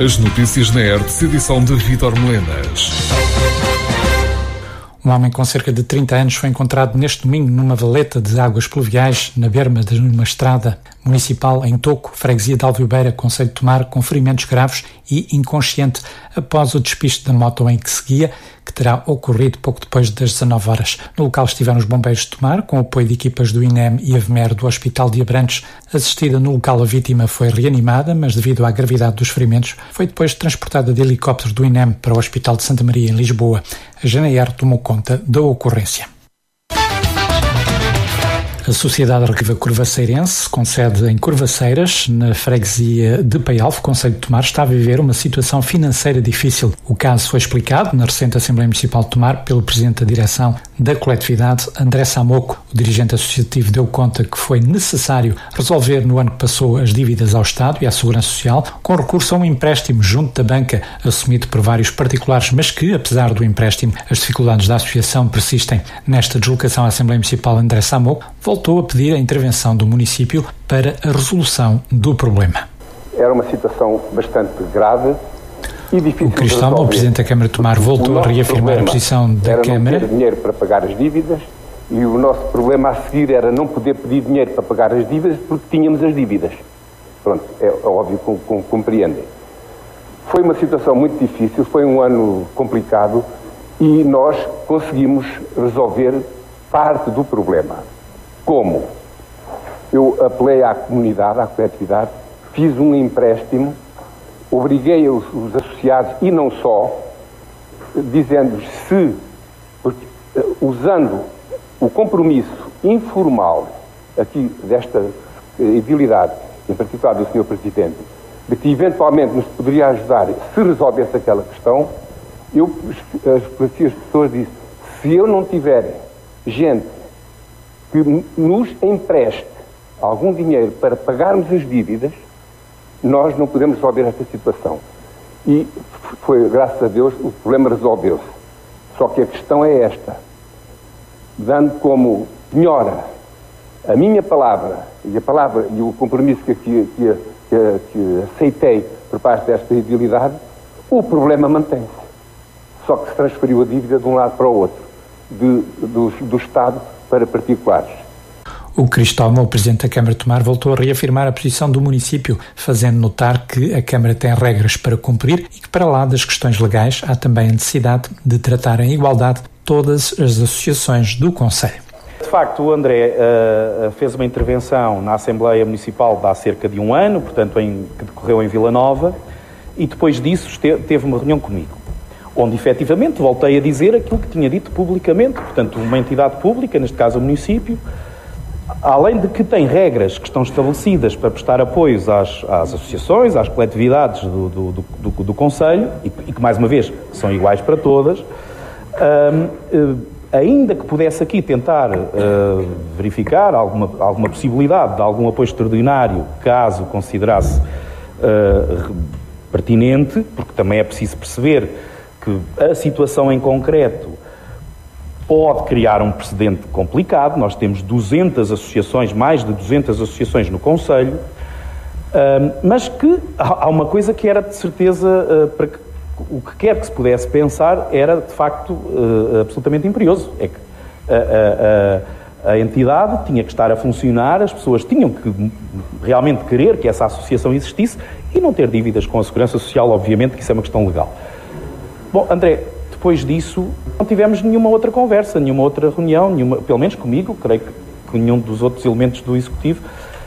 As notícias na Hertz, edição de Vítor Melenas. Um homem com cerca de 30 anos foi encontrado neste domingo numa valeta de águas pluviais na berma de uma estrada municipal em Toco, freguesia de Alviobeira, concelho de Tomar, com ferimentos graves e inconsciente após o despiste da moto em que seguia, que terá ocorrido pouco depois das 19 horas. No local estiveram os bombeiros de Tomar, com o apoio de equipas do INEM e AVMER do Hospital de Abrantes. Assistida no local, a vítima foi reanimada, mas devido à gravidade dos ferimentos, foi depois transportada de helicóptero do INEM para o Hospital de Santa Maria, em Lisboa. A GNR tomou conta da ocorrência. A Sociedade Recreativa Curvaceirense, com sede em Curvaceiras, na freguesia de Paialvo, concelho de Tomar, está a viver uma situação financeira difícil. O caso foi explicado na recente Assembleia Municipal de Tomar pelo Presidente da Direção da coletividade, André Samoco. O dirigente associativo deu conta que foi necessário resolver no ano que passou as dívidas ao Estado e à Segurança Social, com recurso a um empréstimo junto da banca, assumido por vários particulares, mas que, apesar do empréstimo, as dificuldades da associação persistem. Nesta deslocação à Assembleia Municipal, André Samoco voltou a pedir a intervenção do município para a resolução do problema. Era uma situação bastante grave e difícil. O Cristóvão, o Presidente da Câmara de Tomar, voltou a reafirmar a posição da Câmara. Era não ter dinheiro para pagar as dívidas e o nosso problema a seguir era não poder pedir dinheiro para pagar as dívidas porque tínhamos as dívidas. Pronto, é óbvio que compreendem. Foi uma situação muito difícil, foi um ano complicado e nós conseguimos resolver parte do problema. Como? Eu apelei à comunidade, à coletividade, fiz um empréstimo, obriguei os associados, e não só, dizendo-lhes se, usando o compromisso informal aqui desta edilidade, em particular do Sr. Presidente, de que eventualmente nos poderia ajudar se resolvesse aquela questão, eu esclareci as pessoas e disse, se eu não tiver gente que nos empreste algum dinheiro para pagarmos as dívidas, nós não podemos resolver esta situação. E foi, graças a Deus, o problema resolveu-se. Só que a questão é esta. Dando como penhora a minha palavra e o compromisso que aceitei por parte desta idilidade, o problema mantém-se. Só que se transferiu a dívida de um lado para o outro, do Estado para particulares. O Cristóvão, o Presidente da Câmara de Tomar, voltou a reafirmar a posição do município, fazendo notar que a Câmara tem regras para cumprir e que, para lá das questões legais, há também a necessidade de tratar em igualdade todas as associações do concelho. De facto, o André fez uma intervenção na Assembleia Municipal há cerca de um ano, portanto, que decorreu em Vila Nova, e depois disso teve uma reunião comigo, onde efetivamente voltei a dizer aquilo que tinha dito publicamente. Portanto, uma entidade pública, neste caso o município, além de que tem regras que estão estabelecidas para prestar apoios às associações, às coletividades do concelho, e que, mais uma vez, são iguais para todas, ainda que pudesse aqui tentar verificar alguma possibilidade de algum apoio extraordinário, caso considerasse pertinente, porque também é preciso perceber que a situação em concreto pode criar um precedente complicado. Nós temos 200 associações, mais de 200 associações no concelho, mas que há uma coisa que era de certeza, para que o que quer que se pudesse pensar, era de facto absolutamente imperioso. É que a entidade tinha que estar a funcionar, as pessoas tinham que realmente querer que essa associação existisse e não ter dívidas com a Segurança Social, obviamente, que isso é uma questão legal. Bom, André, depois disso não tivemos nenhuma outra conversa, nenhuma outra reunião, pelo menos comigo, creio que nenhum dos outros elementos do Executivo.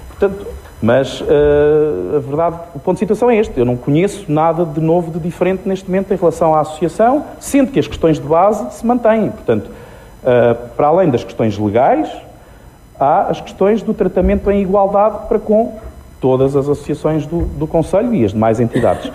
Portanto, mas a verdade, o ponto de situação é este. Eu não conheço nada de novo, de diferente neste momento em relação à associação, sendo que as questões de base se mantêm. Portanto, para além das questões legais, há as questões do tratamento em igualdade para com todas as associações do concelho e as demais entidades.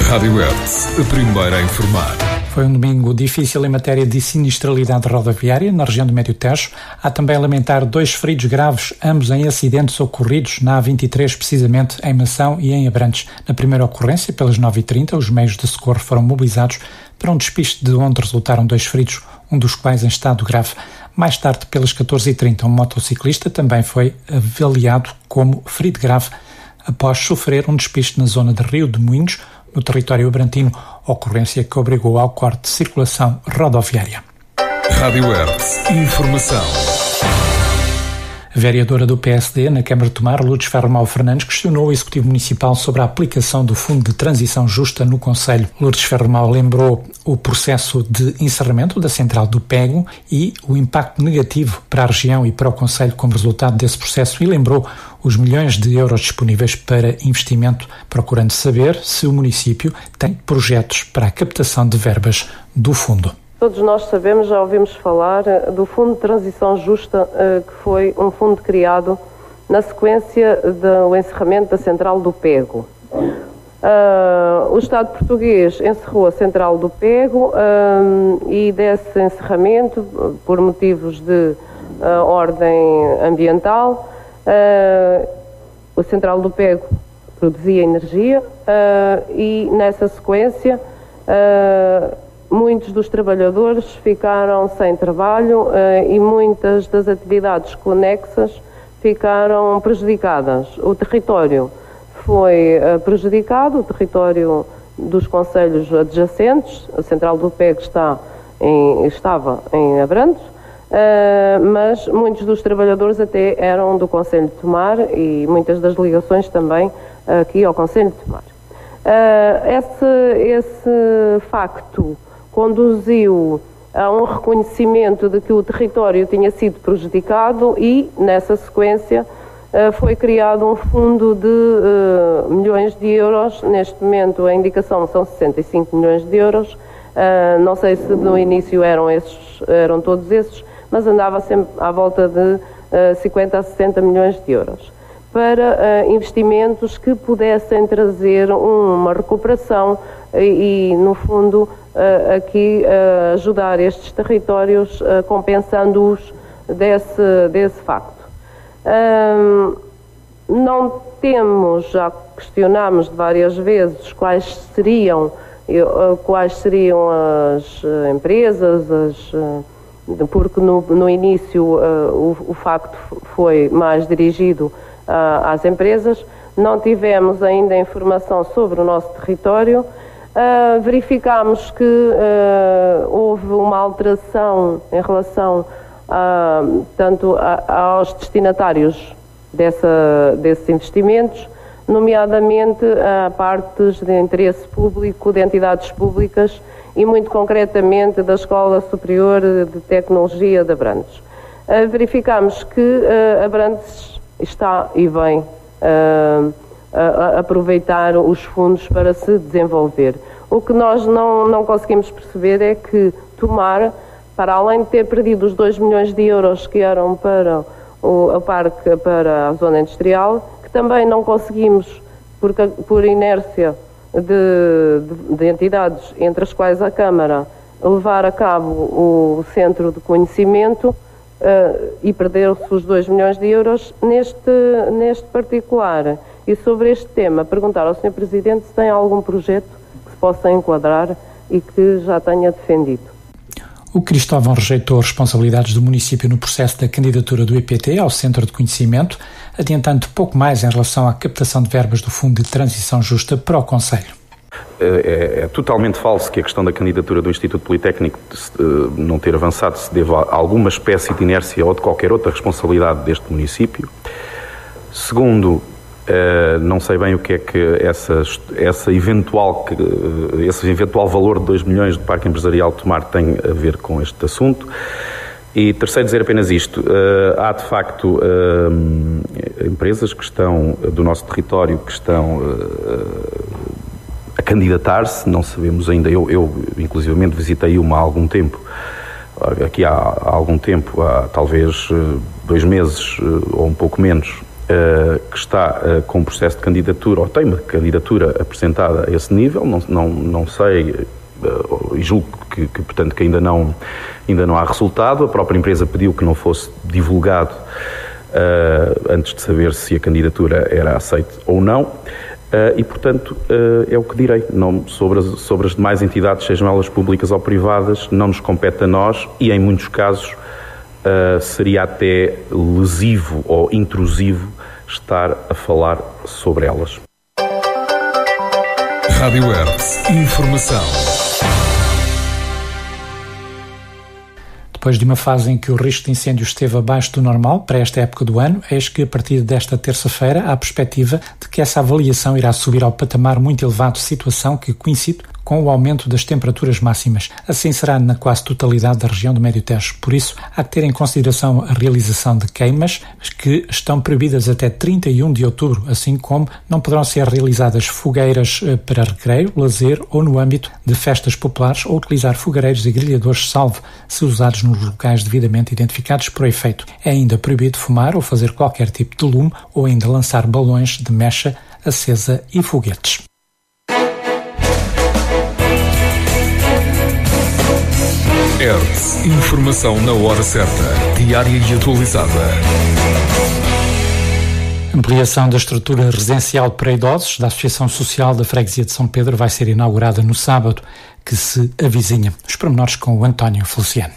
Rádio Hertz, a primeira a informar. Foi um domingo difícil em matéria de sinistralidade rodoviária na região do Médio Tejo. Há também a lamentar 2 feridos graves, ambos em acidentes ocorridos na A23, precisamente em Mação e em Abrantes. Na primeira ocorrência, pelas 9h30, os meios de socorro foram mobilizados para um despiste de onde resultaram 2 feridos, um dos quais em estado grave. Mais tarde, pelas 14h30, um motociclista também foi avaliado como ferido grave. após sofrer um despiste na zona de Rio de Moinhos, no território abrantino, ocorrência que obrigou ao corte de circulação rodoviária. Rádio Hertz. Informação. A vereadora do PSD na Câmara de Tomar, Lourdes Ferro Fernandes, questionou o Executivo Municipal sobre a aplicação do Fundo de Transição Justa no Concelho. Lourdes Ferro lembrou o processo de encerramento da central do Pego e o impacto negativo para a região e para o Concelho como resultado desse processo e lembrou os milhões de euros disponíveis para investimento, procurando saber se o município tem projetos para a captação de verbas do fundo. Todos nós sabemos, já ouvimos falar do Fundo de Transição Justa, que foi um fundo criado na sequência do encerramento da Central do Pego. O Estado português encerrou a Central do Pego e desse encerramento, por motivos de ordem ambiental, a Central do Pego produzia energia e nessa sequência muitos dos trabalhadores ficaram sem trabalho e muitas das atividades conexas ficaram prejudicadas. O território foi prejudicado, o território dos concelhos adjacentes, a Central do Pego estava em Abrantes, mas muitos dos trabalhadores até eram do Concelho de Tomar e muitas das ligações também aqui ao Concelho de Tomar. Esse facto conduziu a um reconhecimento de que o território tinha sido prejudicado e, nessa sequência, foi criado um fundo de milhões de euros. Neste momento a indicação são 65 milhões de euros. Não sei se no início eram todos esses, mas andava sempre à volta de 50 a 60 milhões de euros para investimentos que pudessem trazer uma recuperação e no fundo, aqui ajudar estes territórios compensando-os desse facto. Não temos, já questionámos várias vezes quais seriam as empresas, porque no início o facto foi mais dirigido às empresas. Não tivemos ainda informação sobre o nosso território. Verificámos que houve uma alteração em relação tanto aos destinatários desses investimentos, nomeadamente a partes de interesse público, de entidades públicas e muito concretamente da Escola Superior de Tecnologia de Abrantes. Verificámos que Abrantes está e vem aproveitar os fundos para se desenvolver. O que nós não conseguimos perceber é que Tomar, para além de ter perdido os 2 milhões de euros que eram para o parque, para a zona industrial, que também não conseguimos, por inércia de entidades, entre as quais a Câmara, levar a cabo o centro de conhecimento e perderam-se os 2 milhões de euros neste particular. E sobre este tema, perguntar ao Sr. Presidente se tem algum projeto que se possa enquadrar e que já tenha defendido. O Cristóvão rejeitou responsabilidades do município no processo da candidatura do IPT ao Centro de Conhecimento, adiantando pouco mais em relação à captação de verbas do Fundo de Transição Justa para o Concelho. É totalmente falso que a questão da candidatura do Instituto Politécnico não ter avançado se deva a alguma espécie de inércia ou de qualquer outra responsabilidade deste município. Segundo, não sei bem o que é que esse eventual valor de 2 milhões do Parque Empresarial de Tomar tem a ver com este assunto. E terceiro, dizer apenas isto: há de facto empresas que estão do nosso território que estão a candidatar-se, não sabemos ainda. Eu inclusivamente visitei uma há algum tempo, aqui há algum tempo, há talvez 2 meses ou um pouco menos, que está com um processo de candidatura, ou tem uma candidatura apresentada a esse nível. Não sei, e julgo que portanto que ainda não há resultado. A própria empresa pediu que não fosse divulgado antes de saber se a candidatura era aceite ou não. E, portanto, é o que direi. Sobre as demais entidades, sejam elas públicas ou privadas, não nos compete a nós e, em muitos casos, seria até lesivo ou intrusivo estar a falar sobre elas. Rádio Hertz, informação. Depois de uma fase em que o risco de incêndio esteve abaixo do normal para esta época do ano, eis que a partir desta terça-feira há a perspectiva de que essa avaliação irá subir ao patamar muito elevado, situação que coincide com o aumento das temperaturas máximas. Assim será na quase totalidade da região do Médio Tejo. Por isso, há que ter em consideração a realização de queimas que estão proibidas até 31 de outubro, assim como não poderão ser realizadas fogueiras para recreio, lazer ou no âmbito de festas populares ou utilizar fogareiros e grelhadores, salvo se usados nos locais devidamente identificados por efeito. É ainda proibido fumar ou fazer qualquer tipo de lume ou ainda lançar balões de mecha acesa e foguetes. Hertz, informação na hora certa, diária e atualizada. A ampliação da estrutura residencial para idosos da Associação Social da Freguesia de São Pedro vai ser inaugurada no sábado, que se avizinha. Os pormenores com o António Feliciano.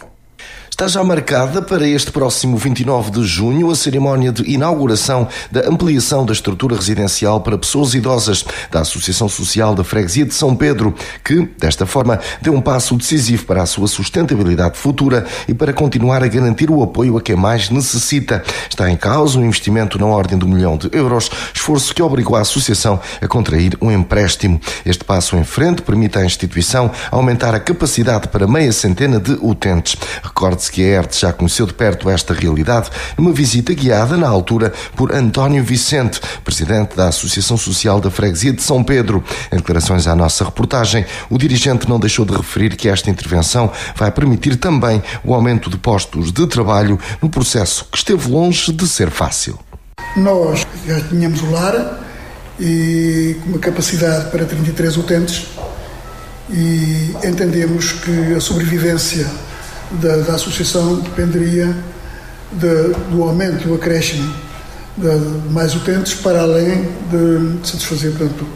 Está já marcada para este próximo 29 de junho a cerimónia de inauguração da ampliação da estrutura residencial para pessoas idosas da Associação Social da Freguesia de São Pedro, que, desta forma, deu um passo decisivo para a sua sustentabilidade futura e para continuar a garantir o apoio a quem mais necessita. Está em causa um investimento na ordem de €1 milhão, esforço que obrigou a Associação a contrair um empréstimo. Este passo em frente permite à instituição aumentar a capacidade para 600 de utentes. Recorde-se que a Hertz já conheceu de perto esta realidade numa visita guiada na altura por António Vicente, presidente da Associação Social da Freguesia de São Pedro. Em declarações à nossa reportagem, o dirigente não deixou de referir que esta intervenção vai permitir também o aumento de postos de trabalho no processo que esteve longe de ser fácil. Nós já tínhamos o lar e com uma capacidade para 33 utentes e entendemos que a sobrevivência da associação dependeria do aumento, do acréscimo de mais utentes, para além de satisfazer, portanto,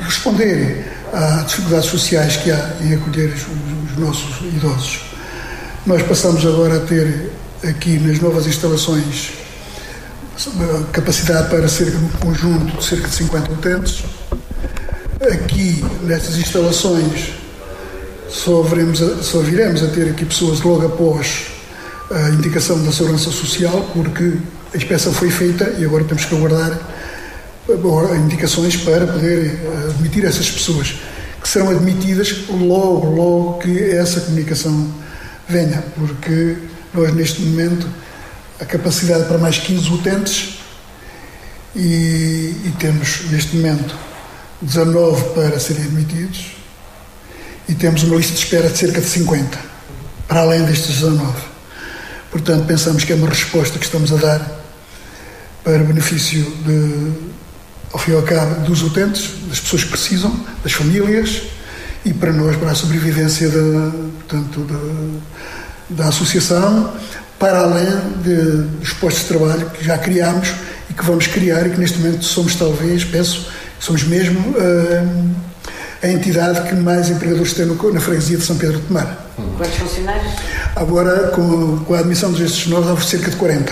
responder às dificuldades sociais que há em acolher os nossos idosos. Nós passamos agora a ter aqui nas novas instalações capacidade para cerca de um conjunto de cerca de 50 utentes. Aqui nestas instalações só viremos a ter aqui pessoas logo após a indicação da Segurança Social, porque a inspeção foi feita e agora temos que aguardar indicações para poder admitir essas pessoas, que serão admitidas logo que essa comunicação venha, porque nós neste momento a capacidade para mais 15 utentes e temos neste momento 19 para serem admitidos. E temos uma lista de espera de cerca de 50, para além destes 19. Portanto, pensamos que é uma resposta que estamos a dar para benefício, ao fim e ao cabo, dos utentes, das pessoas que precisam, das famílias e para nós, para a sobrevivência da associação, para além dos postos de trabalho que já criámos e que vamos criar e que neste momento somos somos mesmo a entidade que mais empregadores tem na freguesia de São Pedro de Tomar. Quantos funcionários? Agora, com a admissão destes novos, há cerca de 40.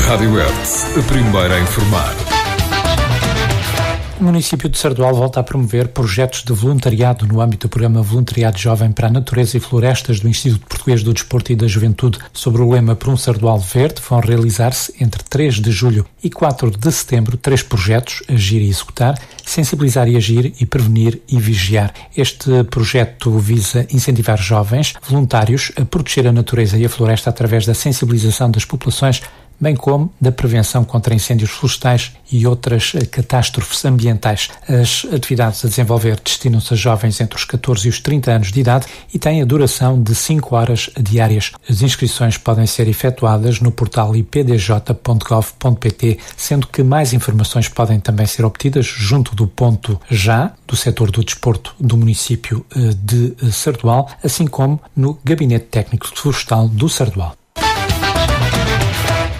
Rádio Hertz, a primeira a informar. O município de Sardual volta a promover projetos de voluntariado no âmbito do programa Voluntariado Jovem para a Natureza e Florestas do Instituto Português do Desporto e da Juventude. Sobre o lema Por um Sardual Verde, vão realizar-se entre 3 de julho e 4 de setembro 3 projetos: Agir e Executar, Sensibilizar e Agir e Prevenir e Vigiar. Este projeto visa incentivar jovens voluntários a proteger a natureza e a floresta através da sensibilização das populações, bem como da prevenção contra incêndios florestais e outras catástrofes ambientais. As atividades a desenvolver destinam-se a jovens entre os 14 e os 30 anos de idade e têm a duração de 5 horas diárias. As inscrições podem ser efetuadas no portal ipdj.gov.pt, sendo que mais informações podem também ser obtidas junto do ponto já do setor do desporto do município de Sardual, assim como no Gabinete Técnico Florestal do Sardual.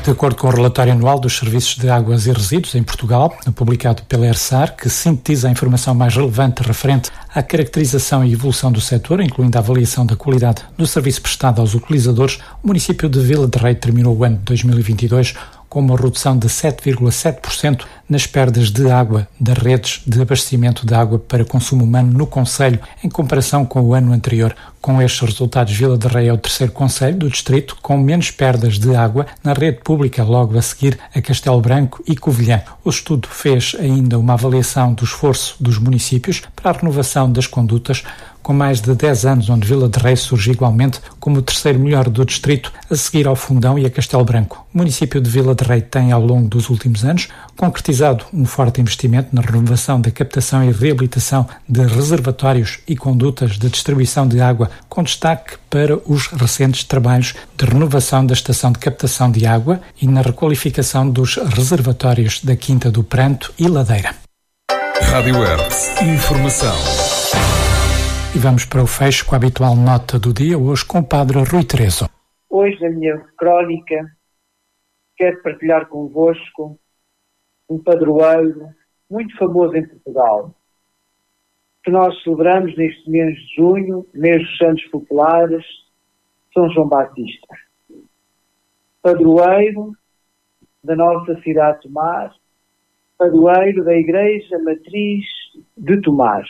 De acordo com o relatório anual dos serviços de águas e resíduos em Portugal, publicado pela ERSAR, que sintetiza a informação mais relevante referente à caracterização e evolução do setor, incluindo a avaliação da qualidade do serviço prestado aos utilizadores, o município de Vila de Rei terminou o ano de 2022 com uma redução de 7,7% nas perdas de água das redes de abastecimento de água para consumo humano no concelho, em comparação com o ano anterior. Com estes resultados, Vila de Rei é o terceiro concelho do distrito com menos perdas de água na rede pública, logo a seguir a Castelo Branco e Covilhã. O estudo fez ainda uma avaliação do esforço dos municípios para a renovação das condutas, com mais de 10 anos, onde Vila de Rei surge igualmente como o terceiro melhor do distrito, a seguir ao Fundão e a Castelo Branco. O município de Vila de Rei tem, ao longo dos últimos anos, concretizado um forte investimento na renovação da captação e reabilitação de reservatórios e condutas de distribuição de água, com destaque para os recentes trabalhos de renovação da estação de captação de água e na requalificação dos reservatórios da Quinta do Pranto e Ladeira. Rádio Hertz. Informação. E vamos para o fecho com a habitual nota do dia, hoje com o Padre Rui Terezo. Hoje, na minha crónica, quero partilhar convosco um padroeiro muito famoso em Portugal, que nós celebramos neste mês de junho, mês dos Santos Populares, São João Batista. Padroeiro da nossa cidade de Tomar, padroeiro da Igreja Matriz de Tomar.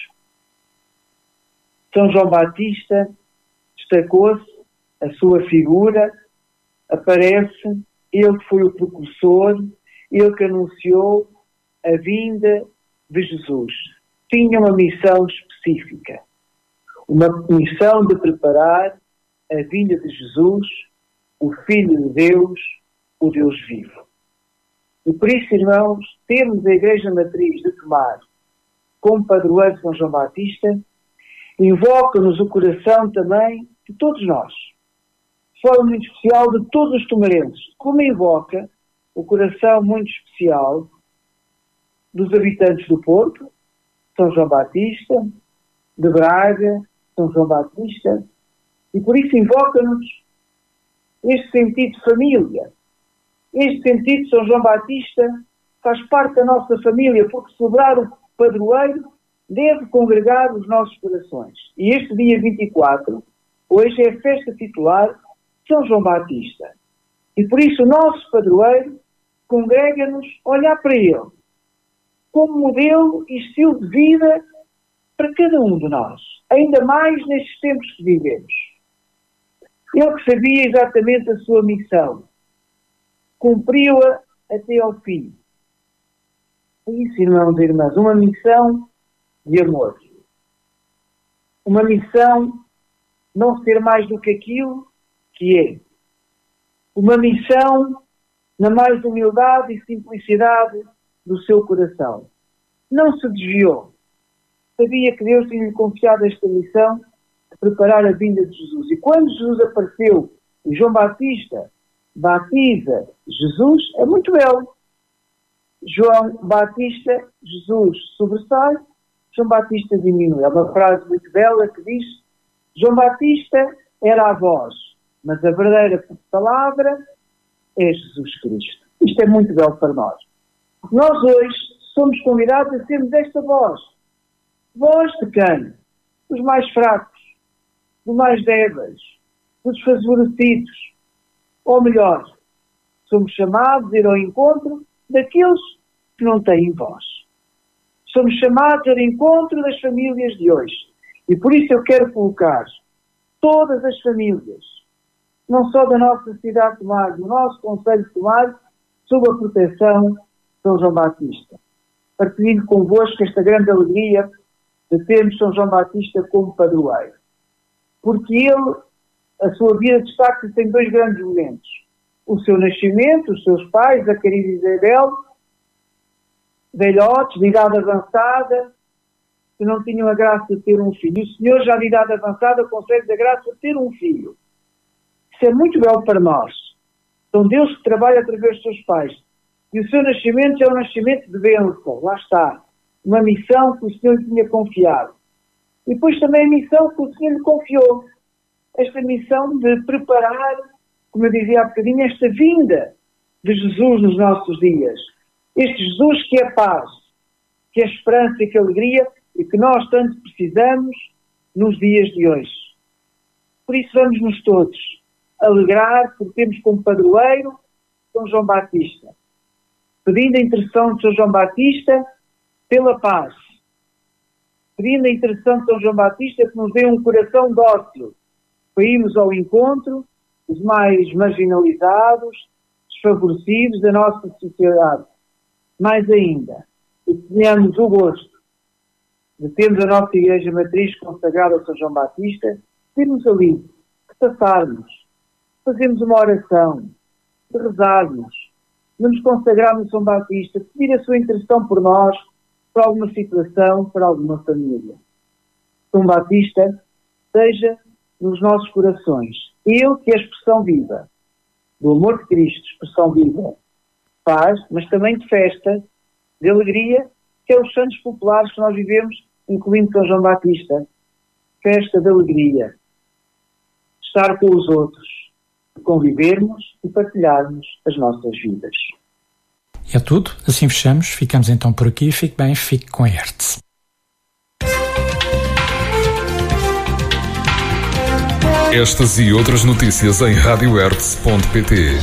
São João Batista destacou-se, a sua figura aparece, ele que foi o precursor, ele que anunciou a vinda de Jesus. Tinha uma missão específica, uma missão de preparar a vinda de Jesus, o Filho de Deus, o Deus vivo. E por isso, irmãos, temos a Igreja Matriz de Tomar como padroeiro de São João Batista, invoca-nos o coração também de todos nós, de forma muito especial de todos os tomarenses, como invoca o coração muito especial dos habitantes do Porto, São João Batista, de Braga, São João Batista, e por isso invoca-nos este sentido de família. Este sentido de São João Batista faz parte da nossa família, porque celebrar o padroeiro deve congregar os nossos corações. E este dia 24, hoje é a festa titular de São João Batista. E por isso o nosso padroeiro congrega-nos a olhar para ele como modelo e estilo de vida para cada um de nós, ainda mais nestes tempos que vivemos. Ele que sabia exatamente a sua missão, cumpriu-a até ao fim. Isso, irmãos e irmãs, uma missão de amor. Uma missão não ser mais do que aquilo que é. Uma missão na mais humildade e simplicidade do seu coração. Não se desviou. Sabia que Deus tinha-lhe confiado esta missão de preparar a vinda de Jesus. E quando Jesus apareceu e João Batista batiza Jesus, é muito belo. João Batista, Jesus sobressai, João Batista diminui. É uma frase muito bela que diz: João Batista era a voz, mas a verdadeira palavra é Jesus Cristo. Isto é muito belo para nós. Nós hoje somos convidados a sermos esta voz. Voz de quem? Dos mais fracos, dos mais débeis, dos desfavorecidos. Ou melhor, somos chamados a ir ao encontro daqueles que não têm voz. Somos chamados ao encontro das famílias de hoje. E por isso eu quero colocar todas as famílias, não só da nossa cidade de Tomar, do nosso concelho de Tomar, sob a proteção de São João Batista. Partilho convosco esta grande alegria de termos São João Batista como padroeiro. Porque ele, a sua vida destaca-se em dois grandes momentos. O seu nascimento, os seus pais, Zacarias e Isabel, velhotes, de idade avançada, que não tinham a graça de ter um filho. E o Senhor, já de idade avançada, concede a graça de ter um filho. Isso é muito belo para nós. Então Deus que trabalha através dos seus pais. E o seu nascimento é um nascimento de bênção. Lá está. Uma missão que o Senhor lhe tinha confiado. E depois também a missão que o Senhor lhe confiou. Esta missão de preparar, como eu dizia há bocadinho, esta vinda de Jesus nos nossos dias. Este Jesus que é paz, que é esperança e que é alegria e que nós tanto precisamos nos dias de hoje. Por isso vamos-nos todos alegrar por termos como padroeiro São João Batista, pedindo a intercessão de São João Batista pela paz, pedindo a intercessão de São João Batista que nos dê um coração dócil para irmos ao encontro dos mais marginalizados, desfavorecidos da nossa sociedade. Mais ainda, que tenhamos o gosto de termos a nossa Igreja Matriz consagrada a São João Batista, termos ali, que passarmos, fazermos uma oração, de rezarmos, de nos consagrarmos a São Batista, pedir a sua intercessão por nós, por alguma situação, por alguma família. São Batista seja nos nossos corações. Ele que é a expressão viva do amor de Cristo, expressão viva, paz, mas também de festa, de alegria, que é os santos populares que nós vivemos, incluindo São João Batista. Festa de alegria. Estar com os outros, convivermos e partilharmos as nossas vidas. É tudo, assim fechamos, ficamos então por aqui, fique bem, fique com a Hertz. Estas e outras notícias em radiohertz.pt.